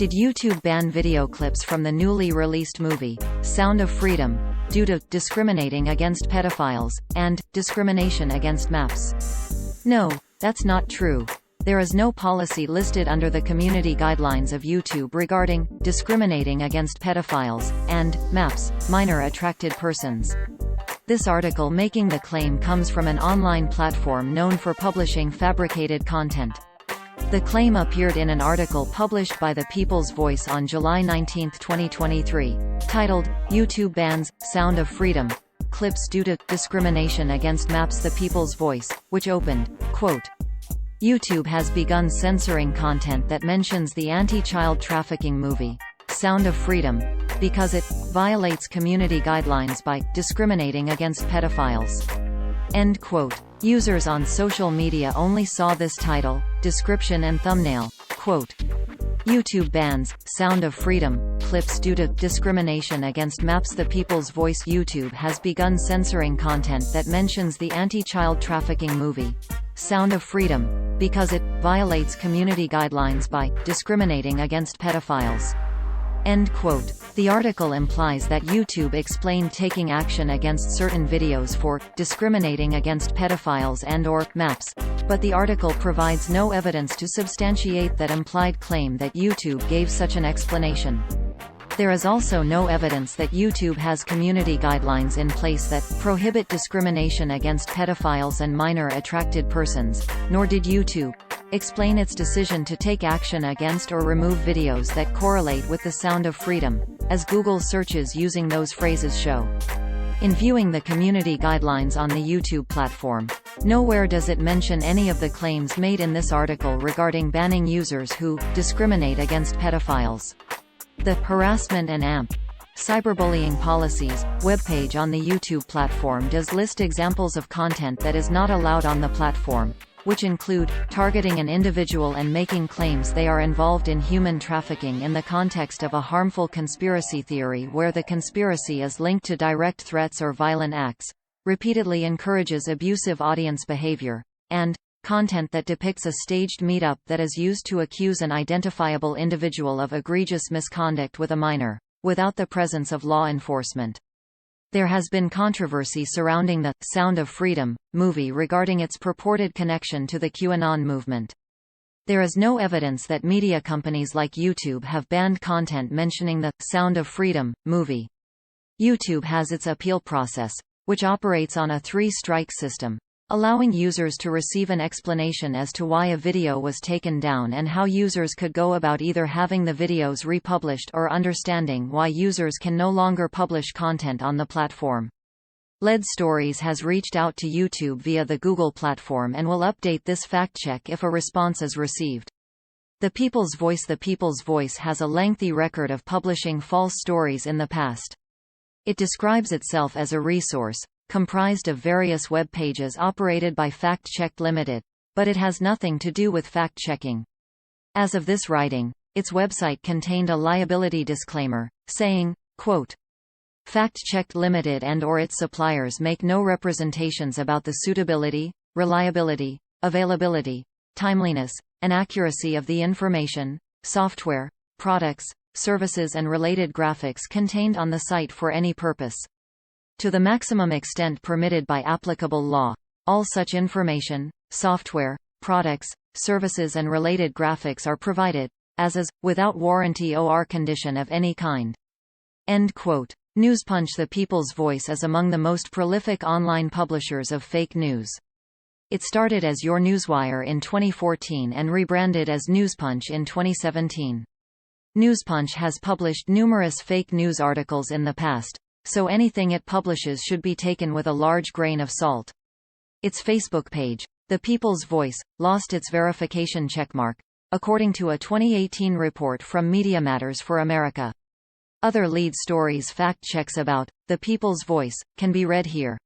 Did YouTube ban video clips from the newly released movie, Sound of Freedom, due to discriminating against pedophiles, and discrimination against maps? No, that's not true. There is no policy listed under the community guidelines of YouTube regarding discriminating against pedophiles, and maps, minor attracted persons. This article making the claim comes from an online platform known for publishing fabricated content. The claim appeared in an article published by The People's Voice on July 19, 2023, titled, YouTube Bans Sound of Freedom Clips Due to Discrimination Against Maps. The People's Voice, which opened, quote, YouTube has begun censoring content that mentions the anti-child trafficking movie, Sound of Freedom, because it violates community guidelines by discriminating against pedophiles. End quote. Users on social media only saw this title, description and thumbnail. Quote, YouTube bans Sound of Freedom clips due to discrimination against maps. The People's Voice. YouTube has begun censoring content that mentions the anti-child trafficking movie, Sound of Freedom, because it violates community guidelines by discriminating against pedophiles. End quote. The article implies that YouTube explained taking action against certain videos for discriminating against pedophiles and/or maps, but the article provides no evidence to substantiate that implied claim that YouTube gave such an explanation. There is also no evidence that YouTube has community guidelines in place that prohibit discrimination against pedophiles and minor attracted persons, nor did YouTube explain its decision to take action against or remove videos that correlate with the Sound of Freedom, as Google searches using those phrases show. In viewing the community guidelines on the YouTube platform, nowhere does it mention any of the claims made in this article regarding banning users who discriminate against pedophiles. The Harassment and Cyberbullying Policies webpage on the YouTube platform does list examples of content that is not allowed on the platform, which include targeting an individual and making claims they are involved in human trafficking in the context of a harmful conspiracy theory where the conspiracy is linked to direct threats or violent acts, repeatedly encourages abusive audience behavior, and content that depicts a staged meetup that is used to accuse an identifiable individual of egregious misconduct with a minor, without the presence of law enforcement. There has been controversy surrounding the Sound of Freedom movie regarding its purported connection to the QAnon movement. There is no evidence that media companies like YouTube have banned content mentioning the Sound of Freedom movie. YouTube has its appeal process, which operates on a three-strike system, allowing users to receive an explanation as to why a video was taken down and how users could go about either having the videos republished or understanding why users can no longer publish content on the platform. LED Stories has reached out to YouTube via the Google platform and will update this fact-check if a response is received. The People's Voice. The People's Voice has a lengthy record of publishing false stories in the past. It describes itself as a resource, comprised of various web pages operated by Fact Check Limited, but it has nothing to do with fact-checking. As of this writing, its website contained a liability disclaimer, saying, quote, Fact Check Limited and/or its suppliers make no representations about the suitability, reliability, availability, timeliness, and accuracy of the information, software, products, services and related graphics contained on the site for any purpose. To the maximum extent permitted by applicable law, all such information, software, products, services and related graphics are provided, as is, without warranty or condition of any kind. End quote. Newspunch. The People's Voice is among the most prolific online publishers of fake news. It started as Your Newswire in 2014 and rebranded as Newspunch in 2017. Newspunch has published numerous fake news articles in the past, so anything it publishes should be taken with a large grain of salt. Its Facebook page, The People's Voice, lost its verification checkmark, according to a 2018 report from Media Matters for America. Other lead stories fact checks about The People's Voice can be read here.